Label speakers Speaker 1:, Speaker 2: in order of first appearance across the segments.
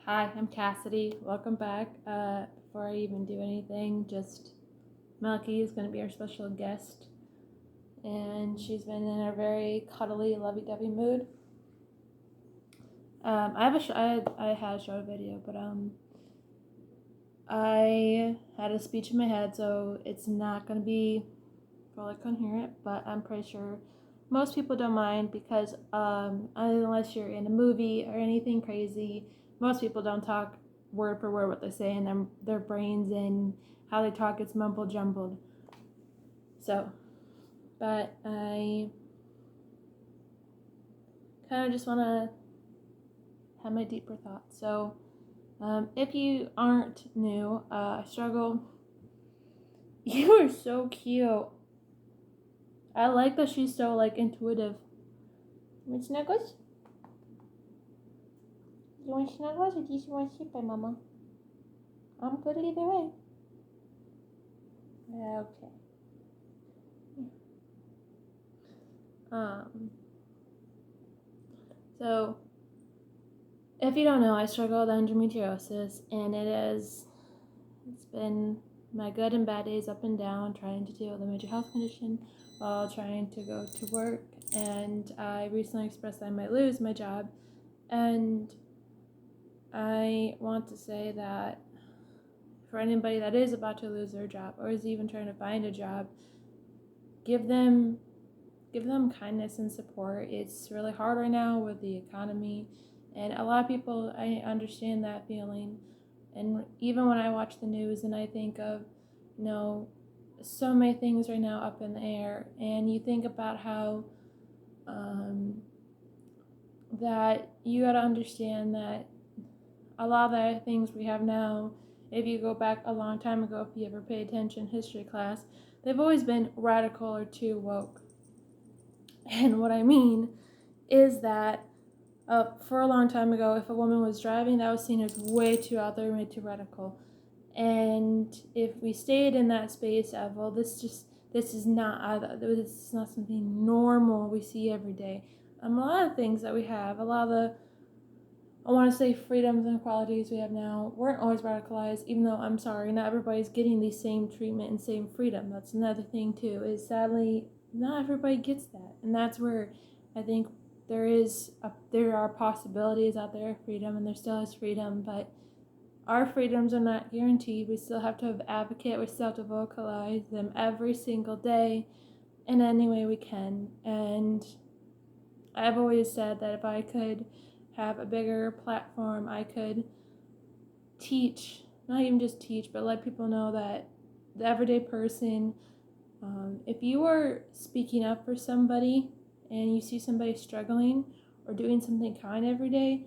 Speaker 1: Hi, I'm Cassidy. Welcome back. Before I even do anything, just Melky is going to be our special guest, and she's been in a very cuddly, lovey-dovey mood. I have I had a short video, but I had a speech in my head, so it's not going to be probably coherent, but I'm pretty sure most people don't mind because unless you're in a movie or anything crazy, most people don't talk word for word what they say, and their brains and how they talk gets mumbled jumbled. So, but I kind of just want to have my deeper thoughts. So, if you aren't new, I struggle. You are so cute. I like that she's so intuitive. Want snuggles? You want snuggles or do you want to sit by Mama? I'm good either way. Okay. So if you don't know, I struggle with endometriosis, and it's been my good and bad days up and down trying to deal with a major health condition while trying to go to work. And I recently expressed that I might lose my job, and I want to say that for anybody that is about to lose their job or is even trying to find a job, give them kindness and support. It's really hard right now with the economy, and a lot of people, I understand that feeling. And even when I watch the news and I think of, so many things right now up in the air, and you think about how that you got to understand that a lot of the things we have now, if you go back a long time ago, if you ever pay attention history class, they've always been radical or too woke. And what I mean is that for a long time ago, if a woman was driving, that was seen as way too out there, way too radical. And if we stayed in that space of, well, this is not something normal we see every day. A lot of things that we have, a lot of the, I want to say, freedoms and equalities we have now weren't always radicalized, even though, I'm sorry, not everybody's getting the same treatment and same freedom. That's another thing too, is sadly not everybody gets that. And that's where I think there are possibilities out there of freedom, and there still is freedom, but our freedoms are not guaranteed. We still have to advocate, we still have to vocalize them every single day in any way we can. And I've always said that if I could have a bigger platform, I could teach, not even just teach, but let people know that the everyday person, if you are speaking up for somebody and you see somebody struggling or doing something kind every day,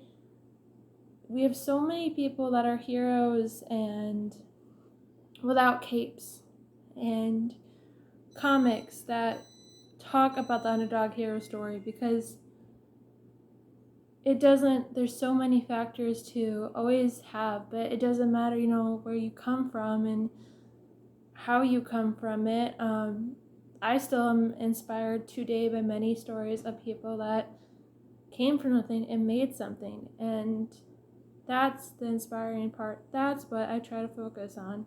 Speaker 1: we have so many people that are heroes and without capes, and comics that talk about the underdog hero story, because there's so many factors to always have, but it doesn't matter, where you come from and how you come from it. I still am inspired today by many stories of people that came from nothing and made something, and that's the inspiring part. That's what I try to focus on.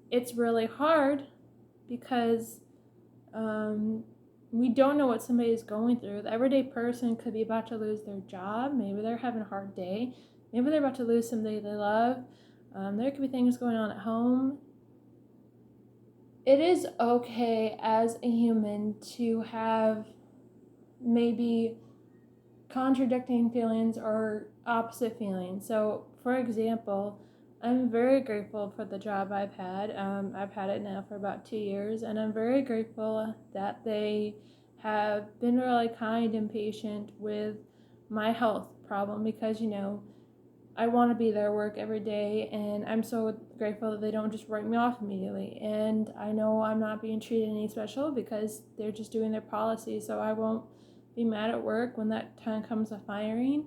Speaker 1: It's really hard because we don't know what somebody is going through. The everyday person could be about to lose their job. Maybe they're having a hard day. Maybe they're about to lose somebody they love. There could be things going on at home. It is okay as a human to have maybe contradicting feelings or opposite feelings. So, for example, I'm very grateful for the job I've had. I've had it now for about 2 years, and I'm very grateful that they have been really kind and patient with my health problem, because, I want to be there, work every day, and I'm so grateful that they don't just write me off immediately. And I know I'm not being treated any special because they're just doing their policy, so I won't be mad at work when that time comes to firing.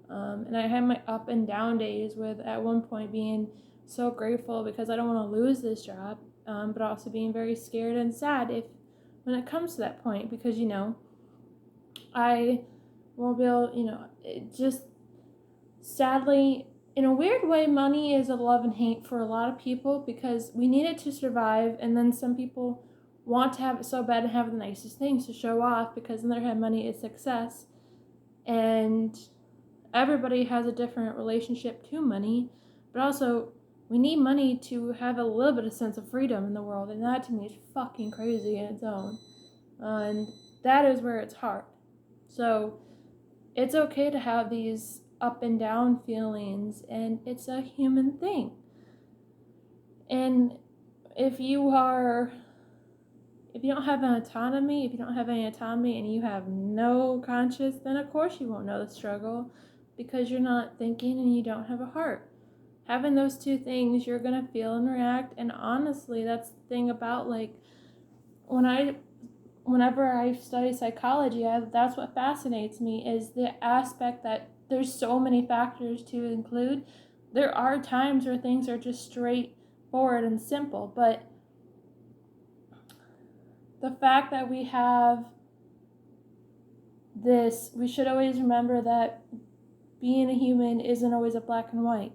Speaker 1: And I had my up and down days with, at one point, being so grateful because I don't want to lose this job, but also being very scared and sad when it comes to that point, because, I won't be able, it just, sadly, in a weird way, money is a love and hate for a lot of people because we need it to survive, and then some people want to have it so bad and have the nicest things to show off because in their head money is success. And everybody has a different relationship to money, but also we need money to have a little bit of sense of freedom in the world, and that to me is fucking crazy in its own. And that is where it's hard. So it's okay to have these up and down feelings, and it's a human thing. And if you don't have an autonomy, if you don't have any autonomy and you have no conscience, then of course you won't know the struggle because you're not thinking and you don't have a heart. Having those two things, you're going to feel and react. And honestly, that's the thing about, like, whenever I study psychology, that's what fascinates me, is the aspect that there's so many factors to include. There are times where things are just straightforward and simple, but the fact that we have this, we should always remember that being a human isn't always a black and white.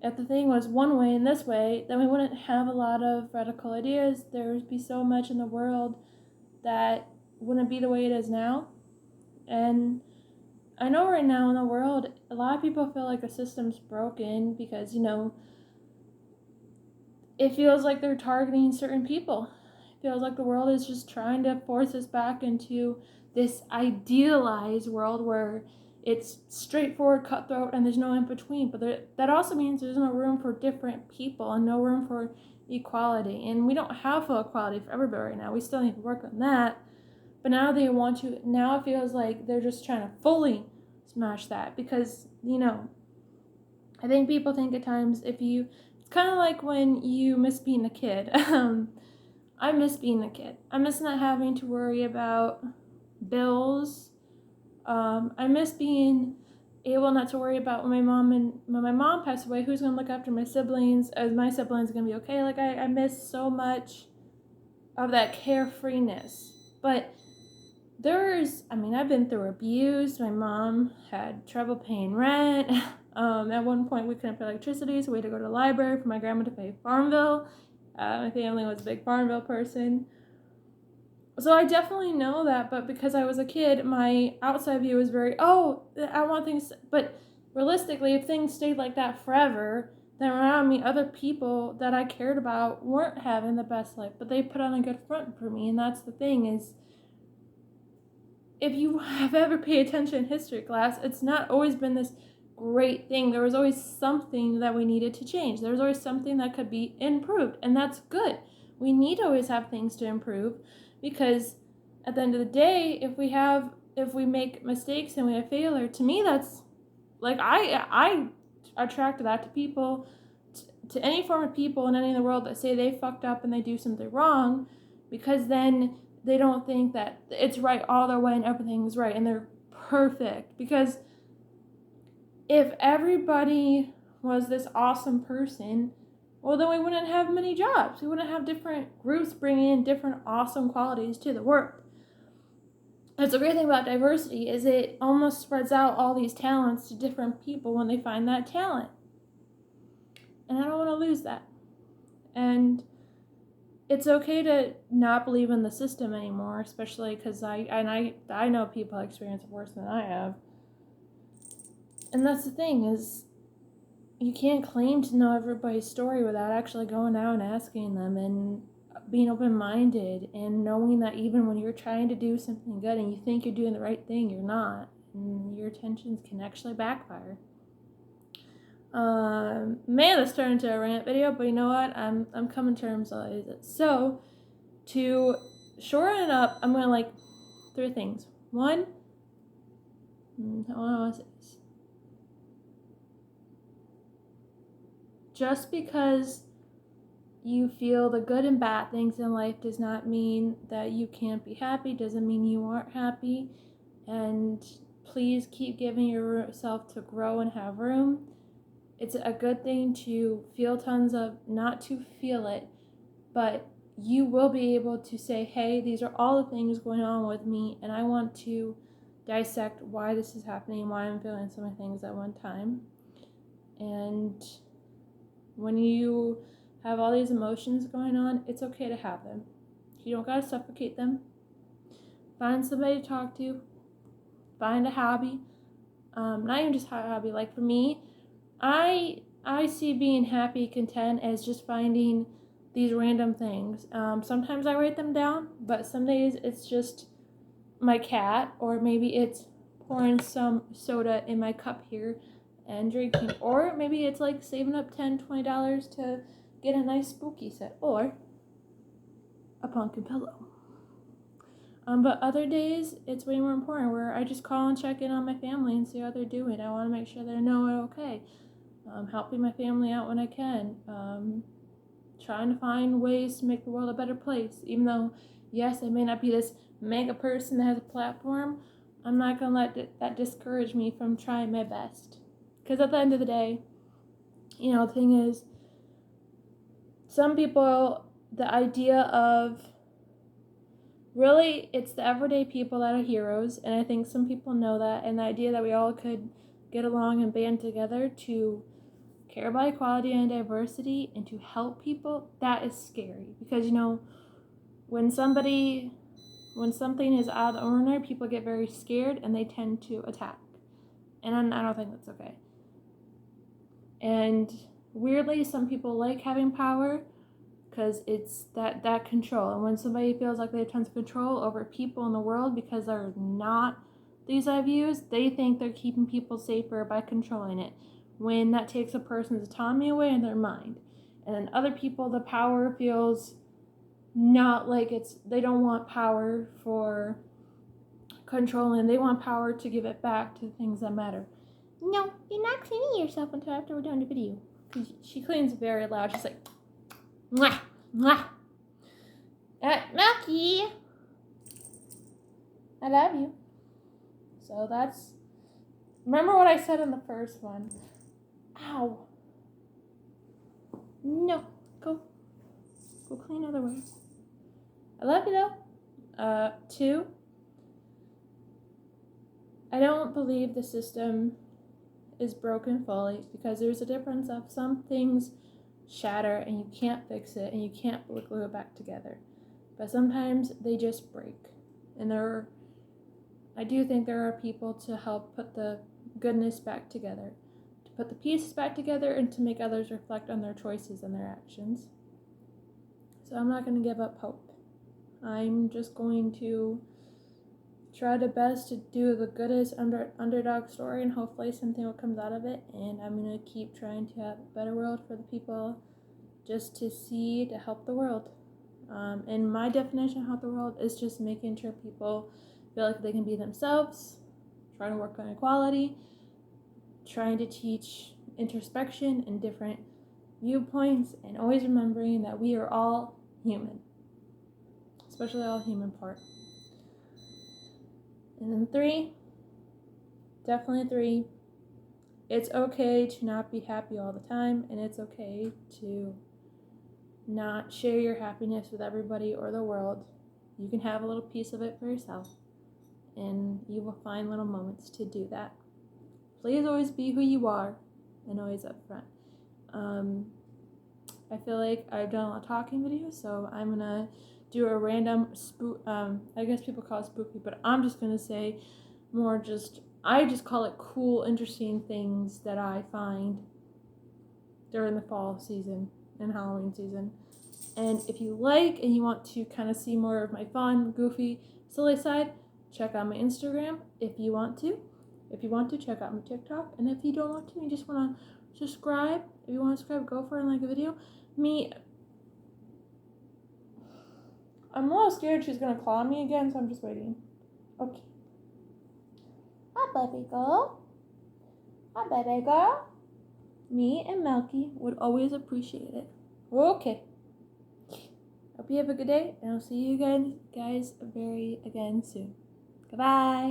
Speaker 1: If the thing was one way and this way, then we wouldn't have a lot of radical ideas. There would be so much in the world that wouldn't be the way it is now. And I know right now in the world, a lot of people feel like the system's broken because, it feels like they're targeting certain people. It feels like the world is just trying to force us back into this idealized world where it's straightforward, cutthroat, and there's no in between. But that also means there's no room for different people and no room for equality. And we don't have full equality for everybody right now. We still need to work on that. But now they want to, now it feels like they're just trying to fully smash that because, I think people think at times it's kind of like when you miss being a kid. I miss being a kid. I miss not having to worry about bills. I miss being able not to worry about when my mom passed away, who's going to look after my siblings, as my siblings are going to be okay. Like, I miss so much of that carefreeness. But I've been through abuse. My mom had trouble paying rent. At one point, we couldn't pay electricity, so we had to go to the library for my grandma to pay farm bill. My family was a big farm bill person. So I definitely know that, but because I was a kid, my outside view was very, I want things, but realistically, if things stayed like that forever, then around me, other people that I cared about weren't having the best life, but they put on a good front for me, and that's the thing is, if you have ever paid attention in history class, it's not always been this great thing. There was always something that we needed to change. There was always something that could be improved, and that's good. We need to always have things to improve because at the end of the day, if we make mistakes and we have failure, to me that's like I attract that to people, to any form of people in any of the world that say they fucked up and they do something wrong, because then they don't think that it's right all their way and everything's right and they're perfect. Because if everybody was this awesome person, well, then we wouldn't have many jobs. We wouldn't have different groups bringing in different awesome qualities to the work. That's the great thing about diversity is it almost spreads out all these talents to different people when they find that talent. And I don't want to lose that. And it's okay to not believe in the system anymore, especially because I know people experience it worse than I have. And that's the thing is, you can't claim to know everybody's story without actually going out and asking them and being open-minded and knowing that even when you're trying to do something good and you think you're doing the right thing, you're not. And your intentions can actually backfire. Man, this turned into a rant video, but you know what? I'm coming to terms with it. So, to shorten it up, I'm going to three things. One, I want to say this. Just because you feel the good and bad things in life does not mean that you can't be happy, doesn't mean you aren't happy. And please keep giving yourself to grow and have room. It's a good thing to feel tons of, not to feel it, but you will be able to say, hey, these are all the things going on with me, and I want to dissect why this is happening, why I'm feeling so many things at one time. And when you have all these emotions going on, it's okay to have them. You don't gotta suffocate them. Find somebody to talk to. Find a hobby. Not even just a hobby. Like for me, I see being happy, content as just finding these random things. Sometimes I write them down, but some days it's just my cat, or maybe it's pouring some soda in my cup here and drinking, or maybe it's like saving up $10, $20 to get a nice spooky set, or a pumpkin pillow. But other days, it's way more important where I just call and check in on my family and see how they're doing. I want to make sure they know they're okay. Helping my family out when I can. Trying to find ways to make the world a better place. Even though, yes, I may not be this mega person that has a platform, I'm not going to let that discourage me from trying my best. Because at the end of the day, the thing is, some people, the idea of, really, it's the everyday people that are heroes, and I think some people know that, and the idea that we all could get along and band together to care about equality and diversity and to help people, that is scary. Because, when something is out of the ordinary, people get very scared and they tend to attack. And I don't think that's okay. And weirdly, some people like having power because it's that control. And when somebody feels like they have tons of control over people in the world because they're not these views, they think they're keeping people safer by controlling it, when that takes a person's autonomy away in their mind. And then other people, the power feels not like they don't want power for controlling, they want power to give it back to the things that matter. No, you're not cleaning yourself until after we're done the video. Because she cleans very loud. She's like, mwah, mwah. Milky, I love you. So remember what I said in the first one. Ow. No, go clean otherwise. I love you though. 2, I don't believe the system is broken fully, because there's a difference of some things shatter and you can't fix it and you can't glue it back together. But sometimes they just break. And I do think there are people to help put the goodness back together, to put the pieces back together, and to make others reflect on their choices and their actions. So I'm not going to give up hope. I'm just going to try the best to do the goodest underdog story, and hopefully something will come out of it. And I'm going to keep trying to have a better world for the people, just to help the world. And my definition of help the world is just making sure people feel like they can be themselves, trying to work on equality, trying to teach introspection and different viewpoints, and always remembering that we are all human, especially all human part. And then 3, definitely 3, it's okay to not be happy all the time, and it's okay to not share your happiness with everybody or the world. You can have a little piece of it for yourself, and you will find little moments to do that. Please always be who you are, and always up front. I feel like I've done a lot of talking videos, so I'm gonna do a random I guess people call it spooky, but I'm just gonna say I just call it cool, interesting things that I find during the fall season and Halloween season. And if you like and you want to kind of see more of my fun, goofy, silly side, check out my Instagram if you want to. If you want to, check out my TikTok. And if you don't want to, you just want to subscribe. If you want to subscribe, go for it and like a video. I'm a little scared she's going to claw me again, so I'm just waiting. Okay. Hi, baby girl. Hi, baby girl. Me and Melky would always appreciate it. Okay. Hope you have a good day, and I'll see you again, guys, again soon. Goodbye.